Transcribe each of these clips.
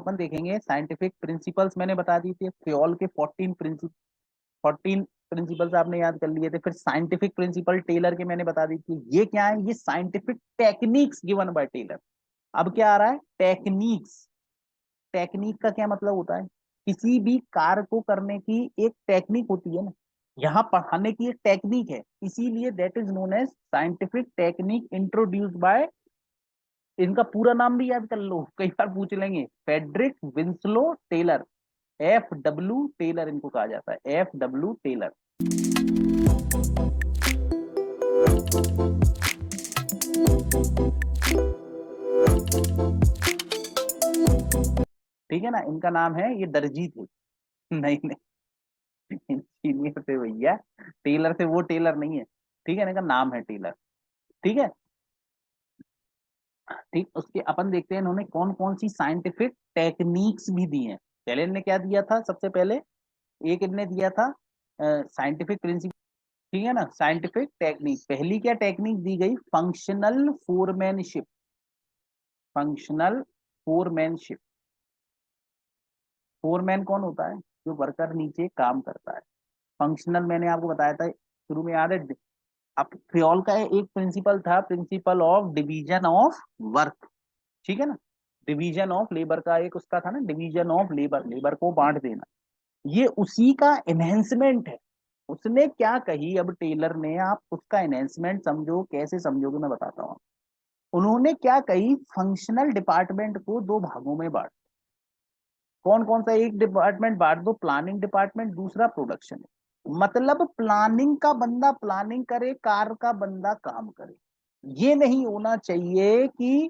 अपन देखेंगे scientific principles मैंने बता दी थी, फ्योल के 14 प्रिंसिपल्स आपने याद कर लिए थे। फिर साइंटिफिक प्रिंसिपल टेलर के मैंने बता दी थी। ये क्या है, ये scientific techniques given by Taylor. अब क्या आ रहा है, टेक्निक्स। टेक्निक का क्या मतलब होता है, किसी भी कार्य को करने की एक टेक्निक होती है ना, यहाँ पढ़ाने की एक टेक्निक है, इसीलिए that is known as scientific technique introduced by, इनका पूरा नाम भी याद कर लो, कई बार पूछ लेंगे, Frederick Winslow Taylor, FW Taylor इनको कहा जाता है, FW टेलर। ठीक है ना, इनका नाम है, ये दर्जी थे। नहीं नहीं, इंजीनियर थे भैया, टेलर से वो टेलर नहीं है। ठीक है ना, इनका नाम है टेलर। ठीक है, ठीक। उसके अपन देखते हैं इन्होंने कौन कौन सी साइंटिफिक टेक्निक्स भी दी हैं। पहले इन्होंने क्या दिया था, सबसे पहले एक इनने दिया था साइंटिफिक प्रिंसिपल। ठीक है ना, साइंटिफिक टेक्निक, पहली क्या टेक्निक दी गई, functional foremanship. Functional foremanship, foreman कौन होता है, जो वर्कर नीचे काम करता है। फंक्शनल मैंने आपको बताया था शुरू में, याद है। अब फ्रियोल का एक प्रिंसिपल था, principal of division of work. ठीक है ना, डिवीजन ऑफ लेबर का एक उसका था ना, डिवीजन ऑफ लेबर, लेबर को बांट देना, ये उसी का एनहेंसमेंट है। उसने क्या कही, अब टेलर ने, आप उसका एनहेंसमेंट समझो, कैसे समझोगे मैं बताता हूँ। उन्होंने क्या कही, फंक्शनल डिपार्टमेंट को दो भागों में बांट। कौन कौन सा, एक डिपार्टमेंट बांट दो, प्लानिंग डिपार्टमेंट, दूसरा प्रोडक्शन। मतलब प्लानिंग का बंदा प्लानिंग करे, कार का बंदा काम करे। ये नहीं होना चाहिए कि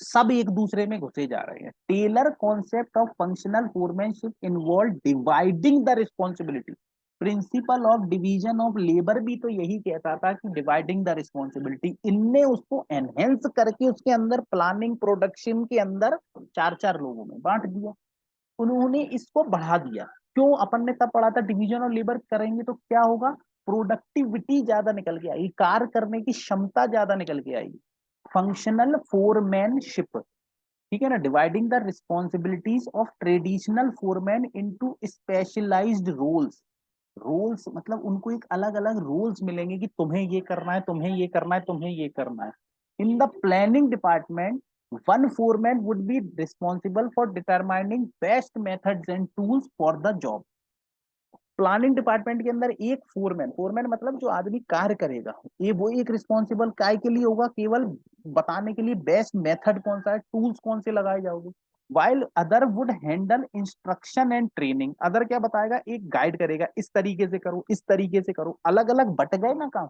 सब एक दूसरे में घुसे जा रहे हैं। Taylor concept of functional foremanship involve dividing the responsibility. Principle of division of labour भी तो यही कहता था कि डिवाइडिंग द रिस्पॉन्सिबिलिटी, इनने उसको एनहेंस करके उसके अंदर प्लानिंग प्रोडक्शन के अंदर चार चार लोगों में बांट दिया। उन्होंने इसको बढ़ा दिया। क्यों, अपन ने तब पढ़ा था डिवीजन ऑफ लेबर करेंगे तो क्या होगा, प्रोडक्टिविटी ज्यादा निकल के आएगी, कार्य करने की क्षमता ज्यादा निकल के आएगी। फंक्शनल फोरमैनशिप, ठीक है ना, dividing the responsibilities of traditional foreman into specialised roles. Roles मतलब उनको एक अलग अलग रोल्स मिलेंगे कि तुम्हें ये करना है, तुम्हें ये करना है, तुम्हें ये करना है। In the planning department, one foreman would be responsible for determining best methods and tools for the job. Planning department के अंदर एक फोरमैन, फोरमैन मतलब जो आदमी कार्य करेगा, ये वो एक रिस्पॉन्सिबल काय के लिए होगा, केवल बताने के लिए बेस्ट मेथड कौन सा है, टूल्स कौन से लगाए जाओगे। While other would handle instruction and training, other क्या बताएगा, एक गाइड करेगा, इस तरीके से करो, इस तरीके से करो, अलग अलग बट गए ना काम।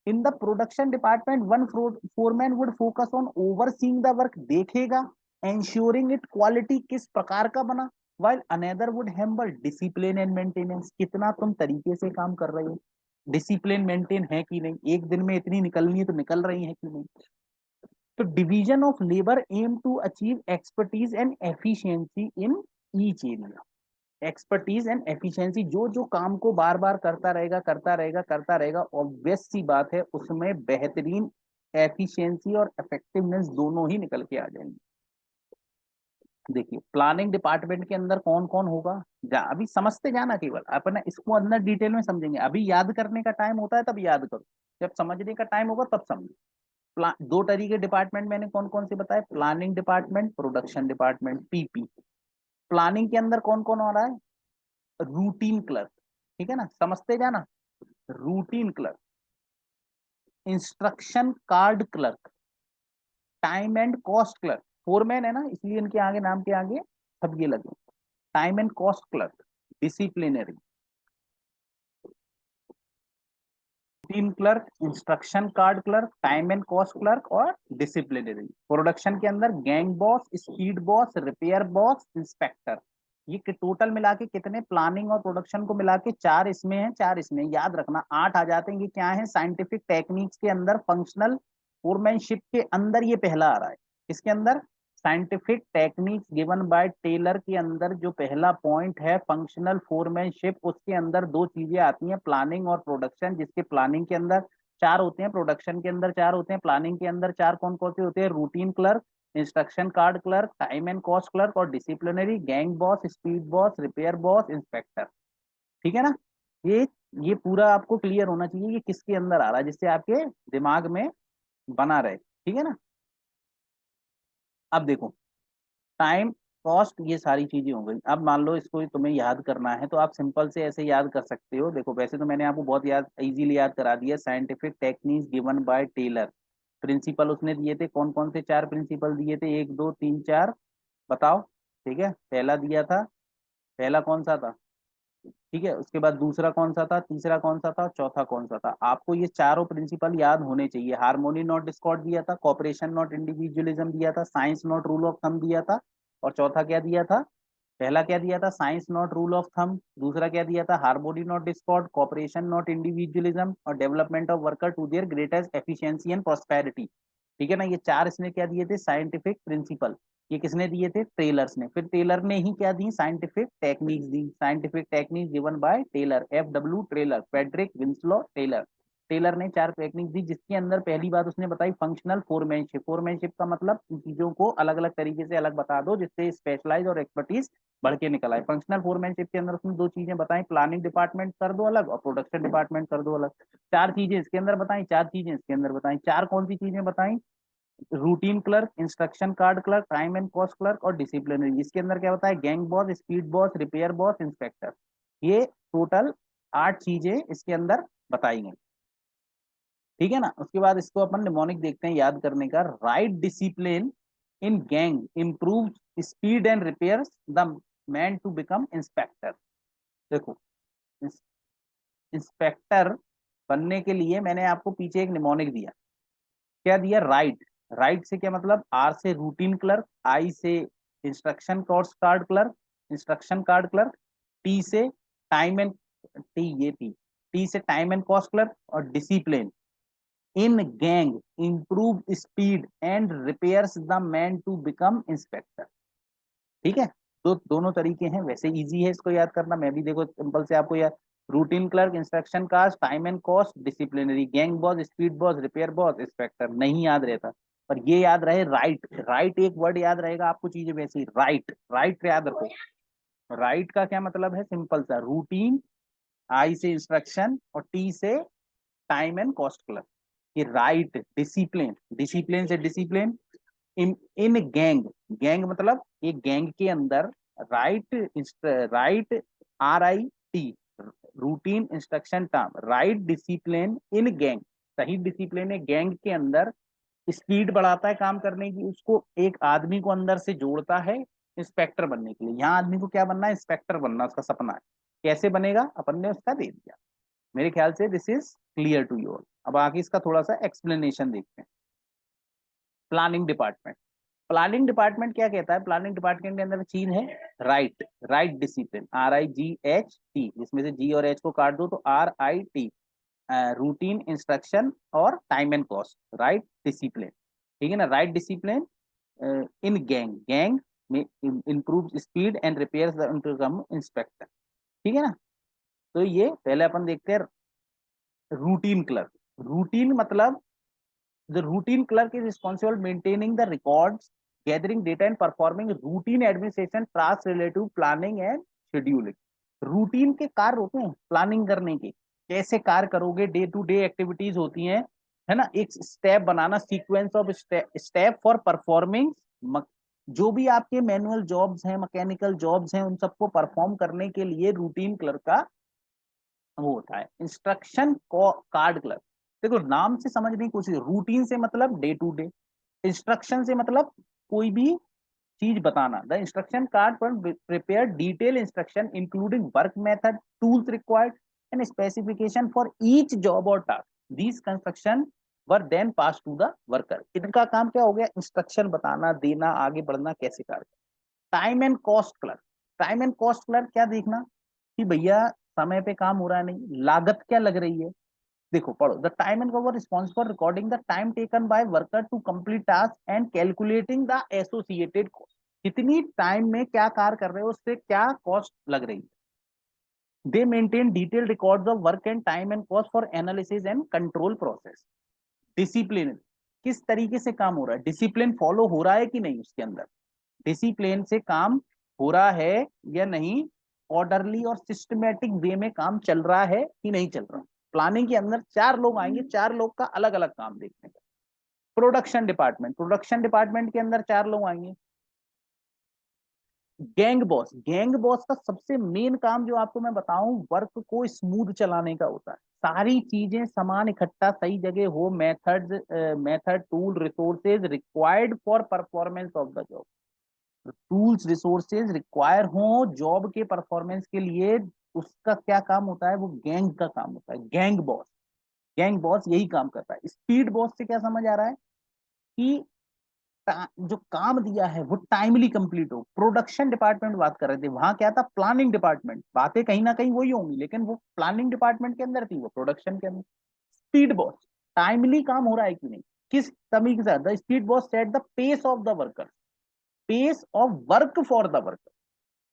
In the production department, one foreman would focus on overseeing the work, देखेगा, ensuring इट क्वालिटी किस प्रकार का बना। while another would handle discipline and maintenance, कितना तुम तरीके से काम कर रहे हो, डिसिप्लिन मेंटेन है कि नहीं, एक दिन में इतनी निकलनी है तो निकल रही है कि नहीं। तो division of labour aim to achieve expertise and efficiency in each area. Expertise and efficiency, जो जो काम को बार बार करता रहेगा करता रहेगा करता रहेगा, ऑब्वियस सी बात है उसमें बेहतरीन एफिशिएंसी और इफेक्टिवनेस दोनों ही निकल के आ जाएंगे। देखिए प्लानिंग डिपार्टमेंट के अंदर कौन कौन होगा, अभी समझते जाना, केवल अपन इसको अंदर डिटेल में समझेंगे। अभी याद करने का टाइम होता है तब याद करो, जब समझने का टाइम होगा तब समझो। दो तरीके डिपार्टमेंट मैंने कौन कौन से बताए, planning department, production department, PP। Planning के अंदर कौन कौन आ रहा है, रूटीन क्लर्क, ठीक है ना, समझते जाना, routine clerk, instruction card clerk, time and cost clerk. Foreman है ना, इसलिए इनके आगे, नाम के आगे सब ये लगे, time and cost clerk, disciplinary, team clerk, instruction card clerk, time and cost clerk और डिसिप्लिनरी। प्रोडक्शन के अंदर gang boss, speed boss, repair boss, inspector. ये टोटल मिला के कितने, प्लानिंग और प्रोडक्शन को मिला के चार इसमें है, चार इसमें, याद रखना 8 आ जाते हैं। ये क्या है, साइंटिफिक टेक्निक्स के अंदर फंक्शनल फोरमैनशिप के अंदर ये पहला आ रहा है। इसके अंदर scientific techniques given by Taylor के अंदर जो पहला पॉइंट है फंक्शनल फोरमैनशिप, उसके अंदर दो चीजें आती हैं, प्लानिंग और प्रोडक्शन, जिसके प्लानिंग के अंदर चार होते हैं, प्रोडक्शन के अंदर चार होते हैं। प्लानिंग के अंदर चार कौन कौन से होते हैं, routine clerk, instruction card clerk, time and cost clerk और disciplinary, gang boss, speed boss, repair boss, inspector. ठीक है ना। ये ये पूरा आपको क्लियर होना चाहिए ये किसके अंदर आ रहा है, जिससे आपके दिमाग में बना रहे। ठीक है ना। अब देखो, टाइम, कॉस्ट, ये सारी चीजें हो गई। अब मान लो इसको तुम्हें याद करना है तो आप सिंपल से ऐसे याद कर सकते हो। देखो वैसे तो मैंने आपको बहुत याद इजीली याद करा दिया। Scientific techniques given by Taylor, principle उसने दिए थे। कौन कौन से 4 प्रिंसिपल दिए थे? 1 2 3 4, बताओ। ठीक है, पहला दिया था, पहला कौन सा था? ठीक है, उसके बाद दूसरा कौन सा था, तीसरा कौन सा था, चौथा कौन सा था? आपको ये चारों प्रिंसिपल याद होने चाहिए। हार्मोनी नॉट डिस्कॉर्ड दिया था, कॉपरेशन नॉट इंडिविजुअलिज्म दिया था, science not rule of thumb दिया था, और चौथा क्या दिया था? पहला क्या दिया था? Science not rule of thumb. दूसरा क्या दिया था? Harmony not discord, cooperation not individualism, और development of worker to their greatest efficiency and prosperity. ठीक है ना। ये 4 इसने क्या दिए थे? Scientific principle. ये किसने दिए थे? टेलर्स ने। फिर टेलर ने ही क्या दी? साइंटिफिक टेक्निक्स दी। Scientific techniques given by Taylor, FW Taylor, Frederick Winslow Taylor. Taylor ने 4 टेक्निक दी, जिसके अंदर पहली बात उसने बताई फंक्शनल फोरमैनशिप। फोरमैनशिप का मतलब इन चीजों को अलग अलग तरीके से अलग बता दो, जिससे स्पेशलाइज और एक्सपर्टीज बढ़ के निकल आए। फंक्शनल फोरमैनशिप के अंदर उसने 2 चीजें बताई, प्लानिंग डिपार्टमेंट कर दो अलग और प्रोडक्शन डिपार्टमेंट कर दो अलग। 4 चीजें इसके अंदर बताई, 4 चीजें इसके अंदर बताई। 4 कौन सी चीजें बताई? Routine clerk, instruction card clerk, time and cost clerk और डिसिप्लिनरी। इसके अंदर क्या बताया? Gang boss, speed boss, repair boss, inspector. ये टोटल 8 चीजें इसके अंदर बताई गई। ठीक है ना। उसके बाद इसको अपन निमोनिक देखते हैं याद करने का। Right discipline in gang improve speed and repairs the man to become inspector. देखो, इंस्पेक्टर बनने के लिए मैंने आपको पीछे एक निमोनिक दिया। क्या दिया? राइट। राइट से क्या मतलब? आर से रूटीन क्लर्क, आई से instruction course card clerk, instruction card clerk, T से टाइम एंड, टी ये टी से टाइम एंड कॉस्ट क्लर्क, और discipline in gang improve speed and repairs the man to become inspector. ठीक है। तो दोनों तरीके हैं, वैसे इजी है इसको याद करना। मैं भी देखो सिंपल से आपको याद, routine clerk, instruction cost, time and cost, disciplinary, gang boss, speed boss, repair boss, inspector. नहीं याद रहता, पर ये याद रहे राइट। राइट एक वर्ड याद रहेगा आपको, चीजें वैसी। राइट, राइट याद रखो। राइट का क्या मतलब है? सिंपल सा, रूटीन, आई से इंस्ट्रक्शन और टी से टाइम एंड कॉस्ट क्लर्क। ये राइट। डिसिप्लिन, डिसिप्लिन से डिसिप्लिन। इन इन गैंग, गैंग मतलब ये गैंग के अंदर। Right, right, RIT, routine, instruction, term, right discipline in gang. सही डिसिप्लिन है गैंग के अंदर, स्पीड बढ़ाता है काम करने की, उसको एक आदमी को अंदर से जोड़ता है इंस्पेक्टर बनने के लिए। यहाँ आदमी को क्या बनना है? इंस्पेक्टर बनना उसका सपना है। कैसे बनेगा? अपन ने उसका दे दिया। मेरे ख्याल से this is clear to you all. अब आगे इसका थोड़ा सा एक्सप्लेनेशन देखते हैं। Planning department. प्लानिंग डिपार्टमेंट क्या कहता है? प्लानिंग डिपार्टमेंट के अंदर चीज है राइट। राइट डिसिप्लिन, RIGHT, जिसमें से जी और एच को काट दो तो RIT, रूटीन, इंस्ट्रक्शन और time and cost. Right discipline. ठीक है ना। Right discipline in gang, gang में improve speed and repairs the inspector. ठीक है ना। तो ये पहले अपन देखते हैं रूटीन क्लर्क। रूटीन मतलब the routine clerk is responsible maintaining the records, gathering data and performing routine administration tasks related to planning and scheduling. Routine के कार्य होते हैं प्लानिंग करने के, कैसे कार्य करोगे, डे टू डे एक्टिविटीज होती हैं, है ना। एक step banana, sequence of step for performing, जो भी आपके मैनुअल जॉब्स हैं, मैकेनिकल जॉब्स हैं, उन सबको परफॉर्म करने के लिए रूटीन क्लर्क का वो होता है। इंस्ट्रक्शन कार्ड क्लर्क, देखो नाम से समझने की कोशिश। रूटीन से मतलब डे टू डे, इंस्ट्रक्शन से मतलब कोई भी चीज बताना। द इंस्ट्रक्शन कार्ड पर prepare detail instruction including work method, tools required and specification for each job और task. These instructions were then pass to the worker. इनका काम क्या हो गया? इंस्ट्रक्शन बताना, देना, आगे बढ़ना, कैसे कार्य। Time and cost clerk. Time and cost clerk क्या देखना कि भैया समय पे काम हो रहा है नहीं, लागत क्या लग रही है। देखो पढ़ो, the time and cover response for recording the time taken by worker to complete task and calculating the associated cost. कितनी टाइम में क्या कार्य कर रहे हो, उससे क्या कॉस्ट लग रही है। दे maintain detail records of work and time and cost for analysis and control process. Discipline, किस तरीके से काम हो रहा है, डिसिप्लिन फॉलो हो रहा है कि नहीं, उसके अंदर डिसिप्लिन से काम हो रहा है या नहीं, ऑर्डरली और सिस्टमेटिक वे में काम चल रहा है कि नहीं चल रहा। प्लानिंग के अंदर 4 लोग आएंगे, 4 लोग का अलग अलग काम देखने का। प्रोडक्शन डिपार्टमेंट के अंदर 4 लोग आएंगे। गैंग बॉस का सबसे मेन काम जो आपको मैं बताऊं, वर्क को स्मूथ चलाने का होता है। सारी चीजें सामान इकट्ठा सही जगह हो, method tool resources required for performance of the job. Tools resources require हो जॉब के परफॉर्मेंस के लिए, उसका क्या काम होता है, वो गैंग का काम होता है। गैंग बॉस यही काम करता है। स्पीड बॉस से क्या समझ आ रहा है कि जो काम दिया है वो टाइमली कंप्लीट हो। प्रोडक्शन डिपार्टमेंट बात कर रहे थे, वहां क्या था, प्लानिंग डिपार्टमेंट। बातें कहीं ना कहीं वही होंगी, लेकिन वो प्लानिंग डिपार्टमेंट के अंदर थी, वो प्रोडक्शन के अंदर। स्पीड बॉस, टाइमली काम हो रहा है कि नहीं, किस तरीके से। The speed boss set the pace of the worker, pace of work for the worker.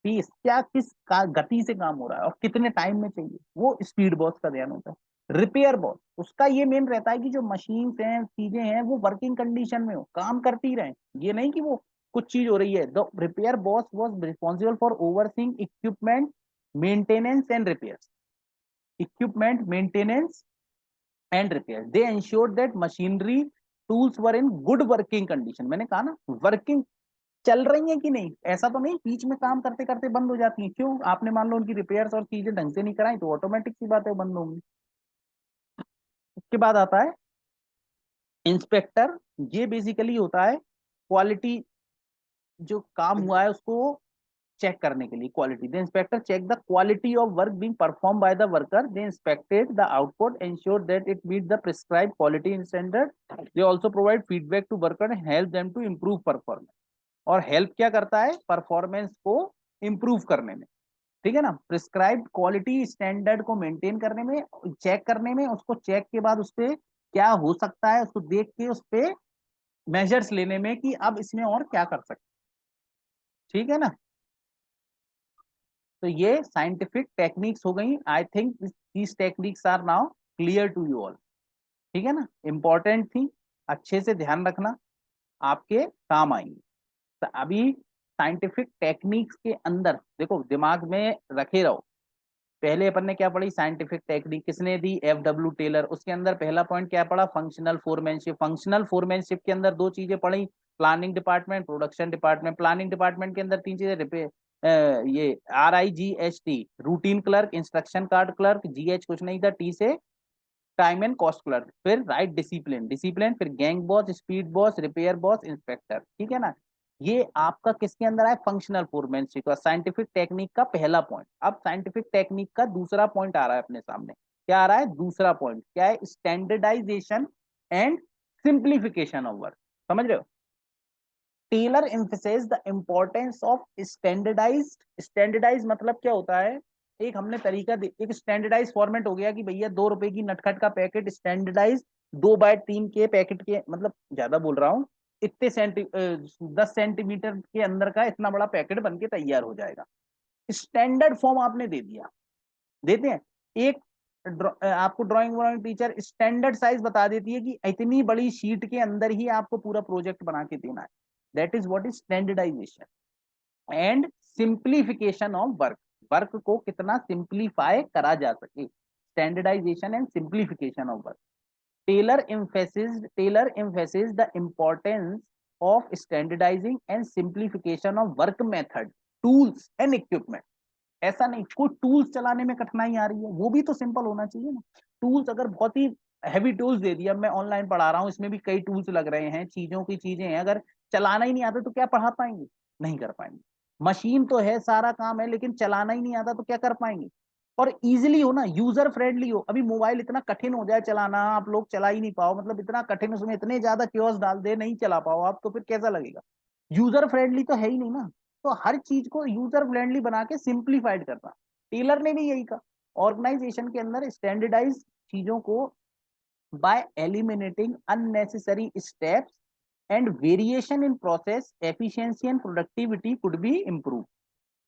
Pace क्या, गति से काम हो रहा है और कितने टाइम में चाहिए, वो स्पीड बॉस का ध्यान होता है। रिपेयर बॉस, उसका ये मेन रहता है कि जो मशीन हैं, चीजें हैं, वो वर्किंग कंडीशन में हो, काम करती रहे। ये नहीं कि वो कुछ चीज हो रही है। The repair boss was responsible for overseeing equipment maintenance and repair. Equipment maintenance and repair, they ensure that machinery tools were in good working condition. मैंने कहा ना, वर्किंग चल रही है कि नहीं, ऐसा तो नहीं बीच में काम करते करते बंद हो जाती है। क्यों, आपने मान लो उनकी रिपेयर्स और चीजें ढंग से नहीं कराई, तो ऑटोमेटिक सी बात है वो बंद होंगी। उसके बाद आता है इंस्पेक्टर। ये बेसिकली होता है क्वालिटी, जो काम हुआ है उसको चेक करने के लिए, quality. The inspector check the quality of work being perform by the worker. They inspected the output, ensure that it meet the prescribe quality standard. They also provide feedback to worker and help them to improve performance. और help क्या करता है, performance को improve करने में। ठीक है ना, प्रिस्क्राइब क्वालिटी स्टैंडर्ड को मेंटेन करने में, चेक करने में, उसको चेक के बाद उस पर क्या हो सकता है उसको देख के उस पर मेजर्स लेने में कि अब इसमें और क्या कर सकते। ठीक है ना, तो ये साइंटिफिक टेक्निक्स हो गई। I think these techniques are now clear to you all. ठीक है ना, इंपॉर्टेंट थी, अच्छे से ध्यान रखना, आपके काम आएंगे। तो अभी साइंटिफिक टेक्निक्स के अंदर देखो, दिमाग में रखे रहो। पहले अपन ने क्या पढ़ी, साइंटिफिक टेक्निक किसने दी, FW टेलर। उसके अंदर पहला पॉइंट क्या पढ़ा, फंक्शनल फोरमैनशिप। फंक्शनल फोरमैनशिप के अंदर 2 चीजें पढ़ी, planning department, production department. Planning department के अंदर 3 चीजें, ये RIGHT, routine clerk, instruction card clerk, GH कुछ नहीं था, T से टाइम एंड कॉस्ट क्लर्क। फिर राइट डिसिप्लिन, फिर gang boss, speed boss, repair boss, inspector. ठीक है ना, ये आपका किसके अंदर है, फंक्शनल फोरमैनशिप, साइंटिफिक टेक्निक का पहला पॉइंट। अब साइंटिफिक टेक्निक का दूसरा पॉइंट आ रहा है अपने सामने। क्या आ रहा है, दूसरा पॉइंट क्या है, standardisation and simplification of work. समझ रहे हो, Taylor emphasise the importance of standardise मतलब क्या होता है, एक हमने तरीका एक स्टैंडर्डाइज फॉर्मेट हो गया कि भैया 2 रुपए की नटखट का पैकेट स्टैंडर्डाइज 2x3 के पैकेट के, मतलब ज्यादा बोल रहा हूँ, इतने 10 सेंटीमीटर के अंदर का इतना बड़ा पैकेट बन के तैयार हो जाएगा। स्टैंडर्ड फॉर्म आपने दे दिया, देते हैं एक आपको ड्राइंग व्राइंग टीचर स्टैंडर्ड साइज बता देती है कि इतनी बड़ी शीट के अंदर ही आपको पूरा प्रोजेक्ट बना के देना है। That is what is standardisation and simplification of work. Work को कितना सिंप्लीफाई करा जा सके, standardisation and simplification of work. Taylor emphasis the importance of standardising and simplification of work method, tools and equipment. ऐसा नहीं कोई टूल्स चलाने में कठिनाई आ रही है, वो भी तो सिंपल होना चाहिए ना। टूल्स अगर बहुत ही हैवी टूल्स दे दिया, मैं ऑनलाइन पढ़ा रहा हूँ, इसमें भी कई टूल्स लग रहे हैं, चीजों की चीजें हैं, अगर चलाना ही नहीं आता तो क्या पढ़ा पाएंगे, नहीं कर पाएंगे। मशीन तो है, सारा काम है, लेकिन चलाना ही नहीं आता तो क्या कर पाएंगे। और इजिली हो ना, यूजर फ्रेंडली हो। अभी मोबाइल इतना कठिन हो जाए चलाना, आप लोग चला ही नहीं पाओ, मतलब इतना कठिन, उसमें इतने ज्यादा क्योस डाल दे, नहीं चला पाओ आप, तो फिर कैसा लगेगा। यूजर फ्रेंडली तो है ही नहीं ना, तो हर चीज को यूजर फ्रेंडली बना के सिंप्लीफाइड करना। टेलर ने भी यही कहा, ऑर्गेनाइजेशन के अंदर स्टैंडर्डाइज चीजों को bye eliminating unnecessary steps and variation in process, efficiency and productivity could be improve.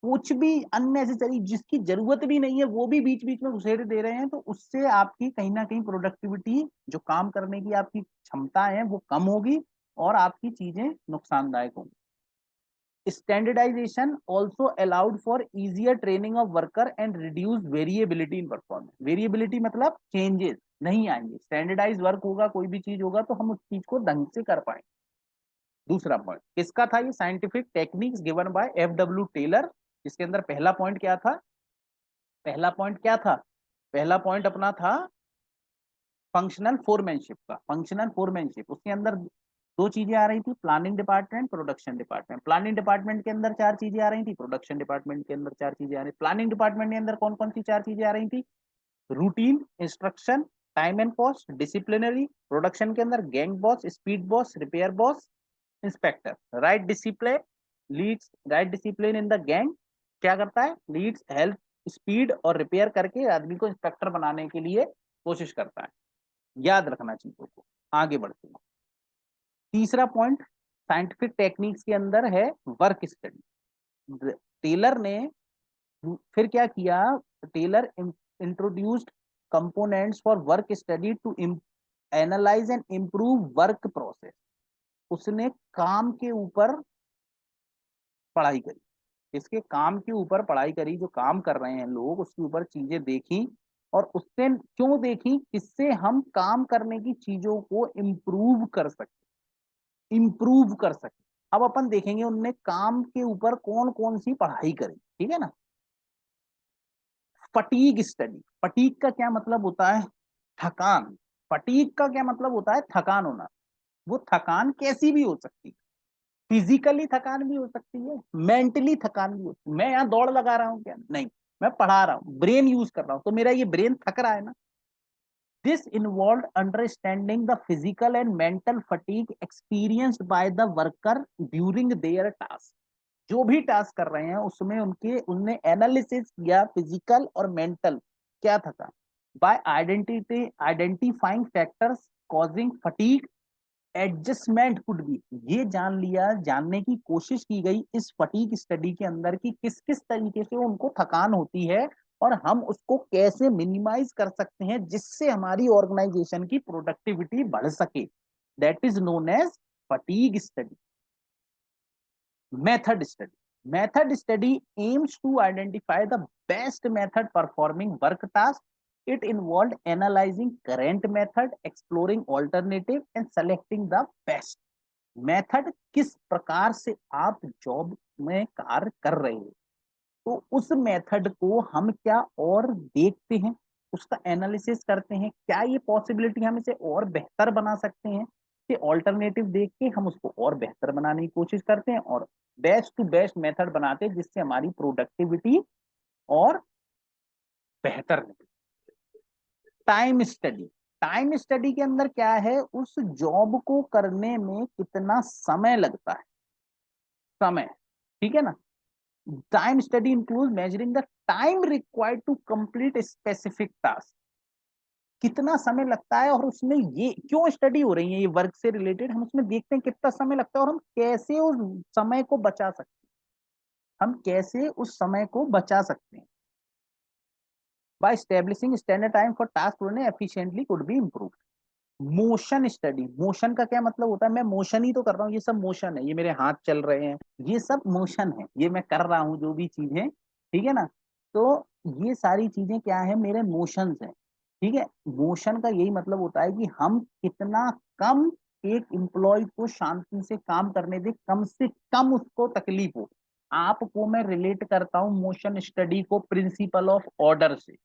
कुछ भी अननेसेसरी जिसकी जरूरत भी नहीं है वो भी बीच बीच में घुसेड़ दे रहे हैं, तो उससे आपकी कहीं ना कहीं प्रोडक्टिविटी, जो काम करने की आपकी क्षमता है वो कम होगी और आपकी चीजें नुकसानदायक होंगी। Standardisation also allowed for easier training of worker and reduce variability in performance. Variability मतलब चेंजेस नहीं आएंगे, स्टैंडर्डाइज वर्क होगा, कोई भी चीज होगा तो हम उस चीज को ढंग से कर पाएंगे। दूसरा पॉइंट किसका था, ये scientific techniques given by F.W. Taylor, जिसके अंदर पहला पॉइंट क्या था, पहला पॉइंट क्या था, पहला पॉइंट अपना था फंक्शनल फोरमैनशिप का। फंक्शनल फोरमैनशिप उसके अंदर दो चीजें आ रही थी, planning department, production department. Planning department के अंदर चार चीजें आ रही थी, प्रोडक्शन डिपार्टमेंट के अंदर चार चीजें आ रही थी। प्लानिंग डिपार्टमेंट के अंदर कौन कौन सी चार चीजें आ रही थी, routine, instruction, time and cost, disciplinary. Production के अंदर gang boss, speed boss, repair boss, inspector. Right discipline leads, right discipline in the gang क्या करता है, लीड्स हेल्प स्पीड और रिपेयर करके आदमी को इंस्पेक्टर बनाने के लिए कोशिश करता है। याद रखना चीजों को, आगे बढ़ते हैं। तीसरा पॉइंट साइंटिफिक टेक्निक्स के अंदर है वर्क स्टडी। टेलर ने फिर क्या किया, Taylor introduced components for work study to analyse and improve work process. उसने काम के ऊपर पढ़ाई करी, इसके काम के ऊपर पढ़ाई करी, जो काम कर रहे हैं लोग उसके ऊपर चीजें देखी, और उससे क्यों देखी, किससे हम काम करने की चीजों को इम्प्रूव कर सके, इम्प्रूव कर सके। अब अपन देखेंगे उनने काम के ऊपर कौन कौन सी पढ़ाई करी, ठीक है ना। फटीग स्टडी, फटीग का क्या मतलब होता है, थकान। फटीग का क्या मतलब होता है, थकान होना। वो थकान कैसी भी हो सकती है, फिजिकली थकान भी हो सकती है, मेंटली थकान भी हो सकती है। मैं यहाँ दौड़ लगा रहा हूँ क्या, नहीं, मैं पढ़ा रहा हूँ, ब्रेन यूज कर रहा हूँ, तो मेरा ये ब्रेन थक रहा है ना। This involve understanding the physical and mental fatigue experienced bye the worker during their task. जो भी टास्क कर रहे हैं उसमें उनके उनने एनालिसिस किया फिजिकल और मेंटल क्या था, bye identifying factors causing fatigue, adjustment could be. ये जान लिया, जानने की कोशिश की गई इस फटीग स्टडी के अंदर कि किस किस तरीके से उनको थकान होती है और हम उसको कैसे मिनिमाइज कर सकते हैं जिससे हमारी ऑर्गेनाइजेशन की प्रोडक्टिविटी बढ़ सके। That is known as fatigue study. Method study, method study aims to identify the best method performing work task. it involved analyzing current method, exploring alternative and selecting the best method. किस प्रकार से आप job में कार्य कर रहे हो, तो उस मेथड को हम क्या और देखते हैं, उसका एनालिसिस करते हैं, क्या ये पॉसिबिलिटी हम इसे और बेहतर बना सकते हैं, कि ऑल्टरनेटिव देख के हम उसको और बेहतर बनाने की कोशिश करते हैं और बेस्ट टू बेस्ट मेथड बनाते हैं जिससे हमारी प्रोडक्टिविटी और बेहतर निकले। टाइम स्टडी, टाइम स्टडी के अंदर क्या है, उस जॉब को करने में कितना समय लगता है, समय, ठीक है ना। Time study include measuring the time required to complete specific task. कितना समय लगता है और उसमें ये क्यों स्टडी हो रही है, ये वर्क से रिलेटेड, हम उसमें देखते हैं कितना समय लगता है और हम कैसे उस समय को बचा सकते हैं, हम कैसे उस समय को बचा सकते हैं। By establishing standard time for task running efficiently could be improve. Motion study, motion का क्या मतलब होता है, मैं मोशन ही तो कर रहा हूँ, ये सब मोशन है, ये मेरे हाथ चल रहे हैं, ये सब मोशन है, ये मैं कर रहा हूँ जो भी चीजें, ठीक है ना। तो ये सारी चीजें क्या है, मेरे मोशंस हैं, ठीक है। मोशन का यही मतलब होता है कि हम कितना कम एक एम्प्लॉय को शांति से काम करने दे, कम से कम उसको तकलीफ हो। आपको मैं रिलेट करता हूँ मोशन स्टडी को प्रिंसिपल ऑफ ऑर्डर से।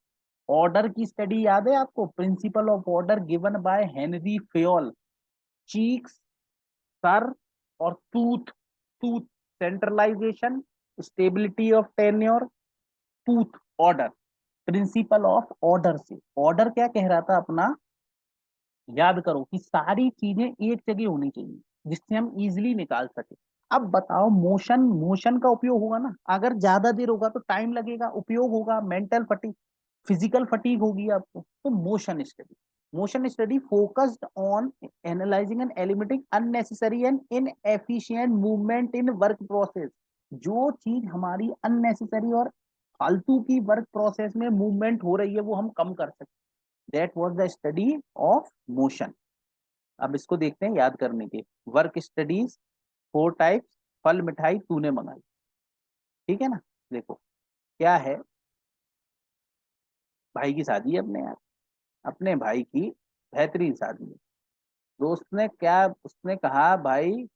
ऑर्डर की स्टडी याद है आपको, principle of order given by Henri Fayol. चीक्स, सर और टूथ, टूथ सेंट्रलाइजेशन, स्टेबिलिटी ऑफ टेन्योर, टूथ ऑर्डर, प्रिंसिपल ऑफ ऑर्डर से। ऑर्डर क्या कह रहा था अपना, याद करो कि सारी चीजें एक जगह होनी चाहिए जिससे हम इजिली निकाल सके। अब बताओ, मोशन, मोशन का उपयोग होगा ना, अगर ज्यादा देर होगा तो टाइम लगेगा, उपयोग होगा, मेंटल फटीग, फिजिकल फटीग होगी आपको। तो motion study, motion study focused on analysing and eliminating unnecessary and inefficient movement in work process. जो चीज हमारी अननेसेसरी और फालतू की वर्क प्रोसेस में मूवमेंट हो रही है वो हम कम कर सकते। That was the study of motion. अब इसको देखते हैं याद करने के। वर्क स्टडीज, 4 टाइप्स, फल मिठाई तूने मंगाई। ठीक है ना। देखो क्या है, भाई की शादी है अपने यार, अपने भाई की बेहतरीन शादी है। दोस्त ने क्या, उसने कहा भाई,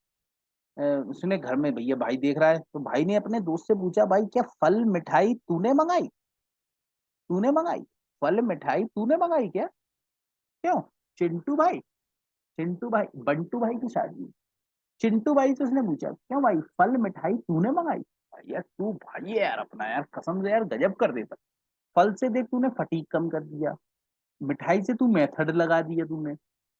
उसने घर में, भैया भाई देख रहा है, तो भाई ने अपने दोस्त से पूछा भाई क्या फल मिठाई तूने मंगाई? तूने मंगाई फल मिठाई तूने मंगाई क्या? क्यों? चिंटू भाई, चिंटू भाई, बंटू भाई की शादी है। चिंटू भाई से उसने पूछा क्यों भाई फल मिठाई तूने मंगाई? भाई यार तू भाई है यार अपना, यार कसम से यार गजब कर देता। फल से देख तूने फटीक कम कर दिया, मिठाई से तू मेथड लगा दिया, तूने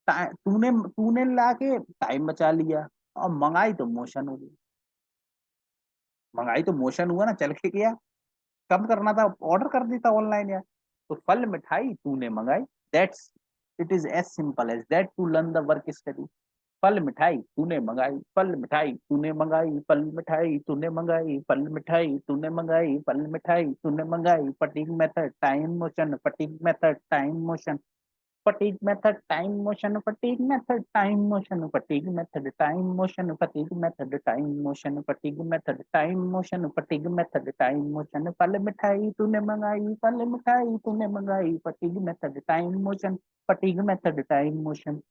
तूने तूने ला के टाइम बचा लिया, और मंगाई तो मोशन हो गई। मंगाई तो मोशन हुआ ना, चल के गया। कम करना था ऑर्डर कर देता ऑनलाइन यार। तो फल मिठाई तूने मंगाई, that's, it is as simple as that to learn the work study. फल मिठाई तूने मंगाई, फल मिठाई तूने मंगाई, फल मिठाई तूने मंगाई, फल मिठाई तूने मंगाई, फल मिठाई तूने मंगाई, fatigue method time motion, fatigue method time motion, fatigue method time motion, fatigue method time motion, fatigue method time motion, fatigue method time motion, fatigue method time motion, fatigue method time motion, फल मिठाई तूने मंगाई, फल मिठाई तूने मंगाई, fatigue method time motion, fatigue method time motion।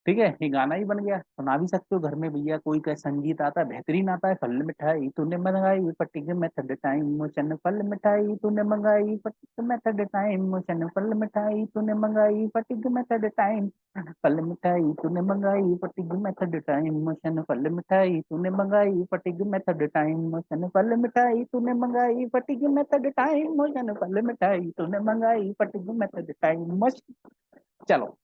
ठीक है, ये गाना ही बन गया, सुना भी सकते हो घर में, भैया कोई का संगीत आता है बेहतरीन आता है, फल मिठाई तूने मंगाई, फटीक मेथड टाइम मोशन, फल मिठाई तूने मंगाई, फटीक मेथड टाइम मोशन, फल मिठाई तूने मंगाई, फटीक मेथड टाइम, फल मिठाई तूने मंगाई, फटीक मेथड टाइम मोशन, फल मिठाई तूने मंगाई, फटीक मेथड टाइम मोशन, फल मिठाई तूने मंगाई, फटीक मेथड टाइम मोशन, फल मिठाई तूने मंगाई, फटीक मेथड टाइम मोशन। चलो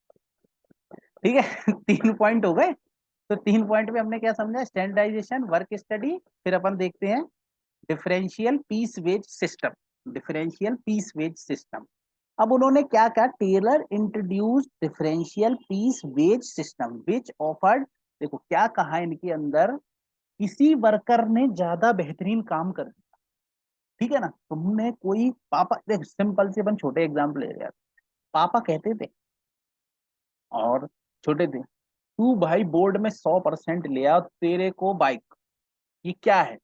ठीक है। 3 पॉइंट हो गए। तो 3 पॉइंट में हमने क्या समझा, स्टैंडर्डाइजेशन, वर्क स्टडी, फिर अपन देखते हैं differential piece wage system. Differential piece wage system. अब उन्होंने क्या कहा, Taylor introduce differential piece wage system which offered. देखो क्या कहा इनके अंदर, किसी वर्कर ने ज्यादा बेहतरीन काम कर दिया, ठीक है ना, तुमने कोई पापा, देख सिंपल से अपन छोटे एग्जाम्पल ले रहे हैं। पापा कहते थे और छोटे थे, तू भाई बोर्ड में 100% ले आ, तेरे को बाइक। ये क्या है?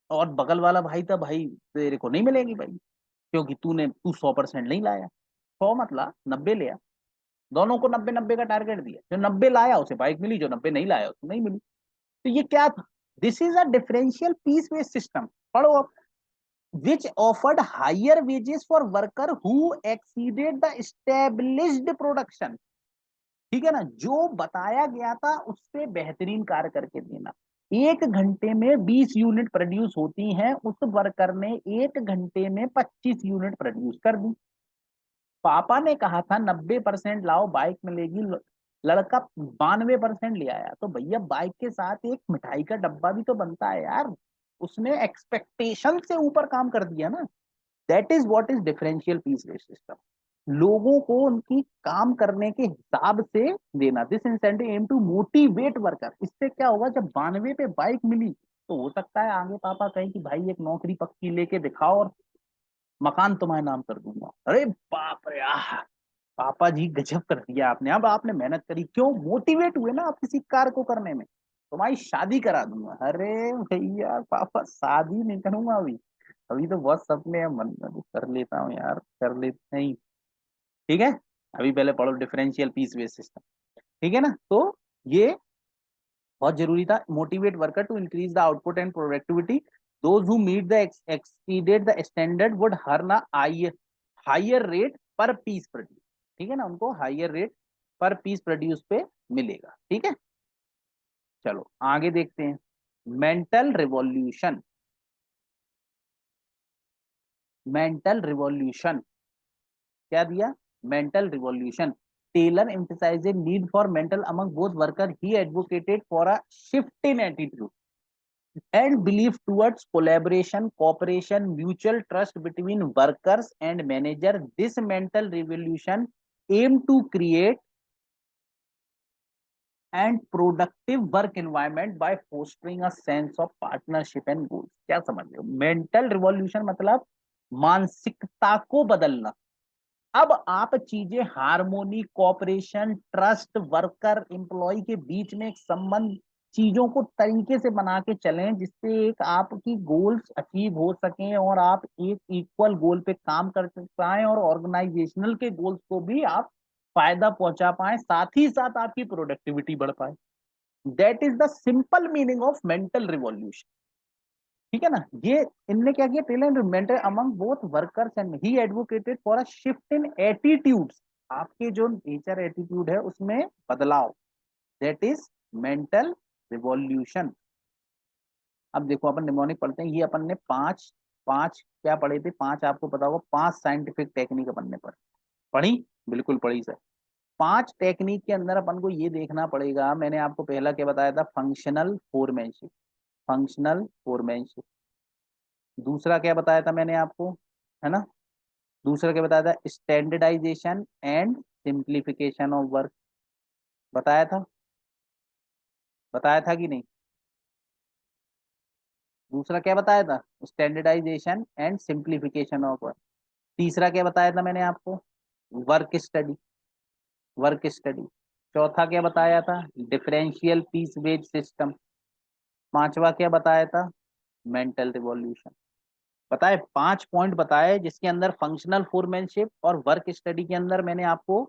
और बगल वाला भाई था, भाई तेरे को नहीं मिलेगी भाई, क्योंकि तू 100% नहीं लाया। 100 मत ला, 90 ले आ। दोनों को 90-90 का टारगेट दिया, जो 90 लाया उसे बाइक मिली, जो 90 नहीं लाया उसे नहीं मिली। तो ये क्या था? This is a differential piece wage system. पढ़ो अब। Which offered higher wages for worker who exceeded the established production. ठीक है ना, जो बताया गया था उससे बेहतरीन कार्य करके देना। 1 घंटे में 20 यूनिट प्रोड्यूस होती हैं, उस वर्कर ने 1 घंटे में 25 यूनिट प्रोड्यूस कर दी। पापा ने कहा था 90% लाओ बाइक मिलेगी, लड़का 92% ले आया, तो भैया बाइक के साथ एक मिठाई का डब्बा भी तो बनता है यार। उसने एक्सपेक्टेशन से ऊपर काम कर दिया ना। That is what is differential piece wage system. लोगों को उनकी काम करने के हिसाब से देना। This incentive aim to motivate worker. इससे क्या होगा, जब 92 पे बाइक मिली, तो हो सकता है आगे पापा कहें कि भाई एक नौकरी पक्की लेके दिखाओ और मकान तुम्हारे नाम कर दूंगा। अरे बाप रे, आह, पापा जी गजब कर दिया आपने। अब आपने मेहनत करी, क्यों मोटिवेट हुए ना आप किसी कार्य को करने में, तुम्हारी शादी करा दूंगा। अरे भैया पापा शादी नहीं करूंगा अभी, अभी तो बहुत सपने हैं मन में, कर लेता हूँ यार, कर लेते नहीं। ठीक है, अभी पहले पढ़ो डिफरेंशियल पीस वेज सिस्टम। ठीक है ना। तो ये बहुत जरूरी था, motivate worker to increase the output and productivity. Those who meet the exceeded the standard would earn a higher rate per piece produce. ठीक है ना, उनको higher rate per piece produce पे मिलेगा। ठीक है, चलो आगे देखते हैं। Mental revolution. मेंटल रिवॉल्यूशन क्या दिया? Mental revolution. Taylor emphasized need for mental among both workers. He advocated for a shift in attitude and belief towards collaboration, cooperation, mutual trust between workers and manager. This mental revolution aimed to create and productive work environment by fostering a sense of partnership and goals. क्या समझ रहे हो? Mental revolution मतलब मानसिकता को बदलना। अब आप चीजें harmony, cooperation, trust, worker employ के बीच में एक संबंध, चीजों को तरीके से बना के चलें जिससे एक आपकी गोल्स अचीव हो सकें और आप एक इक्वल गोल पे काम कर पाए और ऑर्गेनाइजेशनल के गोल्स को भी आप फायदा पहुंचा पाए, साथ ही साथ आपकी प्रोडक्टिविटी बढ़ पाए। That is the simple meaning of mental revolution. ठीक है ना? ये इनने क्या किया, talent mentor among both workers and he advocated for a shift in attitudes. आपके जो नेचर एटीट्यूड है उसमें बदलाव, दैट इज मेंटल रिवॉल्यूशन। अब देखो अपन निमोनिक पढ़ते हैं, ये अपन ने पांच पांच क्या पढ़े थे, पांच आपको पता होगा, पांच साइंटिफिक टेक्निक अपन ने पढ़ी, बिल्कुल पढ़ी सर। पांच टेक्निक के अंदर अपन को ये देखना पड़ेगा, मैंने आपको पहला क्या बताया था, फंक्शनल फोरमैनशिप, फंक्शनल फोरमैनशिप। दूसरा क्या बताया था मैंने आपको, है ना? दूसरा क्या बताया था, standardisation and simplification of work, बताया था, बताया था कि नहीं? दूसरा क्या बताया था, standardisation and simplification of work. तीसरा क्या बताया था मैंने आपको, वर्क स्टडी, वर्क स्टडी। चौथा क्या बताया था, डिफरेंशियल पीस वेज सिस्टम। पांचवा क्या बताया था, मेंटल रिवॉल्यूशन। बताए, पांच पॉइंट बताए जिसके अंदर फंक्शनल फोरमैनशिप और वर्क स्टडी के अंदर मैंने आपको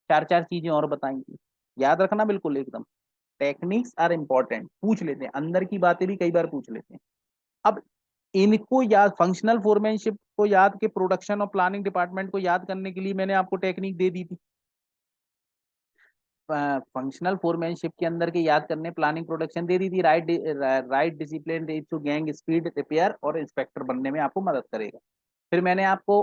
चार चार चीजें और बताई थी। याद रखना बिल्कुल एकदम। टेक्निक्स आर इंपॉर्टेंट, पूछ लेते हैं, अंदर की बातें भी कई बार पूछ लेते हैं। अब इनको याद, फंक्शनल फोरमैनशिप को याद के प्रोडक्शन और प्लानिंग डिपार्टमेंट को याद करने के लिए मैंने आपको टेक्निक दे दी थी। फंक्शनल फोरमैनशिप के अंदर के याद करने, प्लानिंग प्रोडक्शन दे दी थी, right discipline to gang speed, repair और इंस्पेक्टर बनने में आपको मदद करेगा। फिर मैंने आपको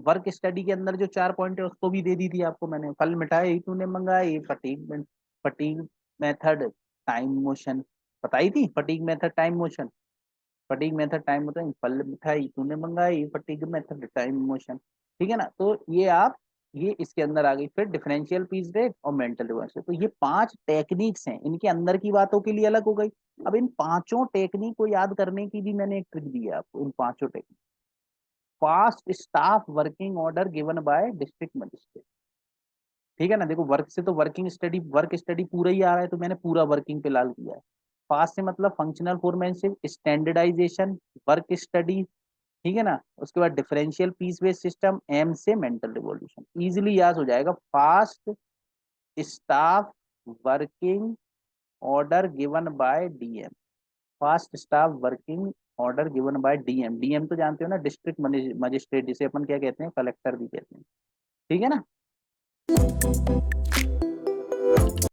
वर्क स्टडी के अंदर जो चार पॉइंट है उसको भी दे दी थी आपको मैंने, फल मिठाई तूने मंगाई, fatigue, fatigue method, time motion बताई थी, fatigue method time motion, fatigue method time motion, फल मिठाई तूने मंगाई, फटीग मेथड टाइम मोशन। ठीक है ना? तो ये आप, ये इसके अंदर आ गई। फिर डिफरेंशियल पीस रेट और मेंटल रिवर्सल। तो ये पांच टेक्निक्स हैं, इनके अंदर की बातों के लिए अलग हो गई। अब इन पांचों टेक्निक को याद करने की भी मैंने एक ट्रिक दी है आपको, इन पांचों technique. Fast staff working order given bye district magistrate. ठीक है ना? देखो, वर्क से तो वर्किंग स्टडी, वर्क स्टडी पूरा ही आ रहा है तो मैंने पूरा वर्किंग पे लाल किया है। फास्ट से मतलब functional foremanship, standardisation, work study. ठीक है ना? उसके बाद differential piece based system, M से मेंटल रिवॉल्यूशन। इजिली याद हो जाएगा। Fast staff working order given by DM, fast staff working order given by DM. DM तो जानते हो ना, डिस्ट्रिक्ट मजिस्ट्रेट, जिसे अपन क्या कहते हैं, कलेक्टर भी कहते हैं। ठीक है ना?